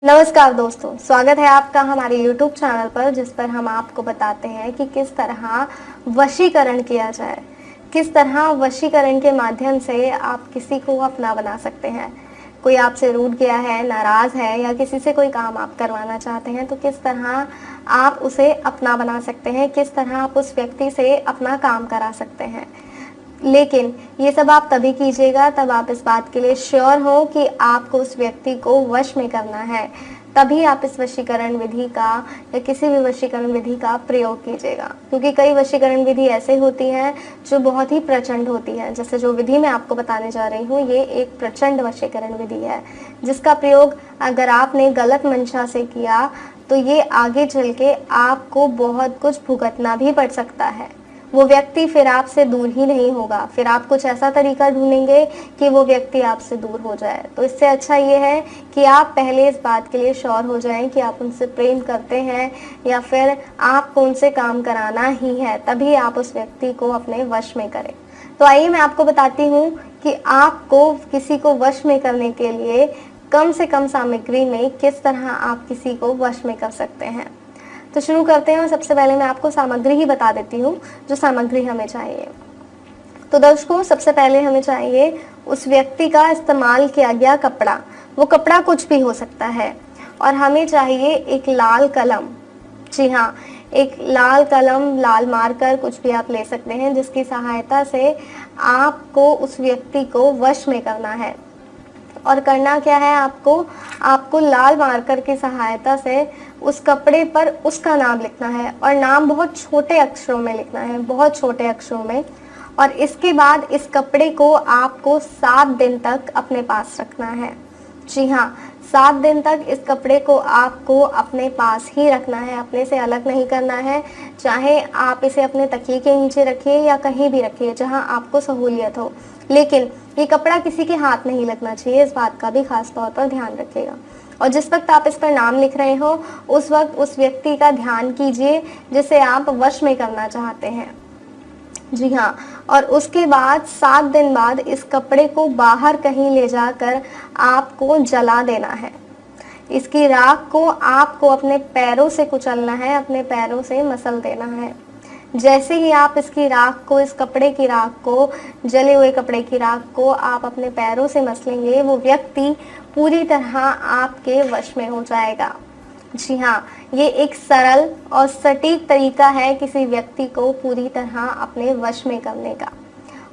नमस्कार दोस्तों, स्वागत है आपका हमारे YouTube चैनल पर, जिस पर हम आपको बताते हैं कि किस तरह वशीकरण किया जाए। किस तरह वशीकरण के माध्यम से आप किसी को अपना बना सकते हैं। कोई आपसे रूठ गया है, नाराज़ है या किसी से कोई काम आप करवाना चाहते हैं, तो किस तरह आप उसे अपना बना सकते हैं, किस तरह आप उस व्यक्ति से अपना काम करा सकते हैं। लेकिन ये सब आप तभी कीजिएगा तब आप इस बात के लिए श्योर हो कि आपको उस व्यक्ति को वश में करना है। तभी आप इस वशीकरण विधि का या किसी भी वशीकरण विधि का प्रयोग कीजिएगा, क्योंकि कई वशीकरण विधि ऐसे होती हैं जो बहुत ही प्रचंड होती है। जैसे जो विधि मैं आपको बताने जा रही हूँ, ये एक प्रचंड वशीकरण विधि है, जिसका प्रयोग अगर आपने गलत मंशा से किया तो ये आगे चल के आपको बहुत कुछ भुगतना भी पड़ सकता है। वो व्यक्ति फिर आपसे दूर ही नहीं होगा, फिर आप कुछ ऐसा तरीका ढूंढेंगे कि वो व्यक्ति आपसे दूर हो जाए। तो इससे अच्छा ये है कि आप पहले इस बात के लिए श्योर हो जाएं कि आप उनसे प्रेम करते हैं या फिर आपको उनसे काम कराना ही है, तभी आप उस व्यक्ति को अपने वश में करें। तो आइए मैं आपको बताती हूँ कि आपको किसी को वश में करने के लिए कम से कम सामग्री में किस तरह आप किसी को वश में कर सकते हैं। तो शुरू करते हैं और सबसे पहले मैं आपको सामग्री ही बता देती हूँ जो सामग्री हमें चाहिए। तो दर्शकों, सबसे पहले हमें चाहिए उस व्यक्ति का इस्तेमाल किया गया कपड़ा। वो कपड़ा कुछ भी हो सकता है। और हमें चाहिए एक लाल कलम। जी हाँ, एक लाल कलम, लाल मार्कर, कुछ भी आप ले सकते हैं, जिसकी सहायता से आपको उस व्यक्ति को वश में करना है। और करना क्या है, आपको लाल मार्कर की सहायता से उस कपड़े पर उसका नाम लिखना है, और नाम बहुत छोटे अक्षरों में लिखना है, बहुत छोटे अक्षरों में। और इसके बाद इस कपड़े को आपको 7 दिन तक अपने पास रखना है। जी हाँ, 7 दिन तक इस कपड़े को आपको अपने पास ही रखना है, अपने से अलग नहीं करना है। चाहे आप इसे अपने तकिए के नीचे रखिए या कहीं भी रखिए जहाँ आपको सहूलियत हो, लेकिन ये कपड़ा किसी के हाथ नहीं लगना चाहिए। इस बात का भी खास तौर पर ध्यान रखिएगा। और जिस वक्त आप इस पर नाम लिख रहे हो, उस वक्त उस व्यक्ति का ध्यान कीजिए जिसे आप वश में करना चाहते हैं। जी हाँ, और उसके बाद 7 दिन बाद इस कपड़े को बाहर कहीं ले जाकर आपको जला देना है। इसकी राख को आपको अपने पैरों से कुचलना है, अपने पैरों से मसल देना है। जैसे ही आप इसकी राख को, इस कपड़े की राख को, जले हुए कपड़े की राख को आप अपने पैरों से मसलेंगे, वो व्यक्ति पूरी तरह आपके वश में हो जाएगा। जी हाँ, ये एक सरल और सटीक तरीका है किसी व्यक्ति को पूरी तरह अपने वश में करने का।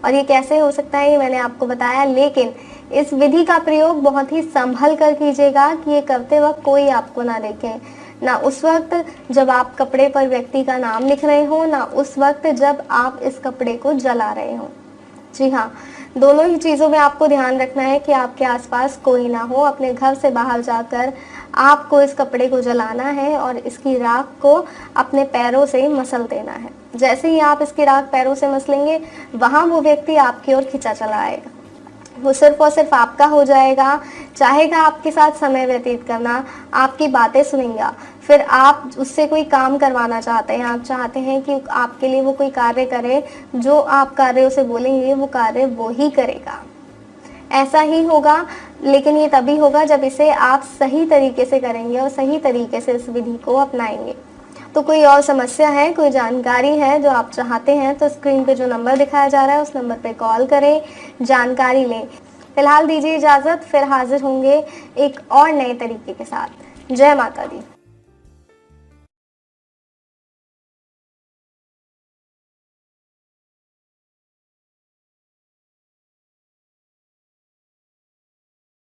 और ये कैसे हो सकता है, ये मैंने आपको बताया, लेकिन इस विधि का प्रयोग बहुत ही संभल कर कीजिएगा कि ये करते वक्त कोई आपको ना देखे। ना उस वक्त जब आप कपड़े पर व्यक्ति का नाम लिख रहे हो, ना उस वक्त जब आप इस कपड़े को जला रहे हो। जी हाँ, दोनों ही चीज़ों में आपको ध्यान रखना है कि आपके आसपास कोई ना हो। अपने घर से बाहर जाकर आपको इस कपड़े को जलाना है और इसकी राख को अपने पैरों से मसल देना है। जैसे ही आप इसकी राख पैरों से मसलेंगे, वहाँ वो व्यक्ति आपकी ओर खिंचा चला आएगा। वो सिर्फ और सिर्फ आपका हो जाएगा, चाहेगा आपके साथ समय व्यतीत करना, आपकी बातें सुनेगा। फिर आप उससे कोई काम करवाना चाहते हैं, आप चाहते हैं कि आपके लिए वो कोई कार्य करे, जो आप कार्य उसे बोलेंगे वो कार्य वो ही करेगा। ऐसा ही होगा, लेकिन ये तभी होगा जब इसे आप सही तरीके से करेंगे और सही तरीके से इस विधि को अपनाएंगे। तो कोई और समस्या है, कोई जानकारी है जो आप चाहते हैं, तो स्क्रीन पे जो नंबर दिखाया जा रहा है उस नंबर पे कॉल करें, जानकारी लें। फिलहाल दीजिए इजाज़त, फिर हाजिर होंगे एक और नए तरीके के साथ। जय माता दी।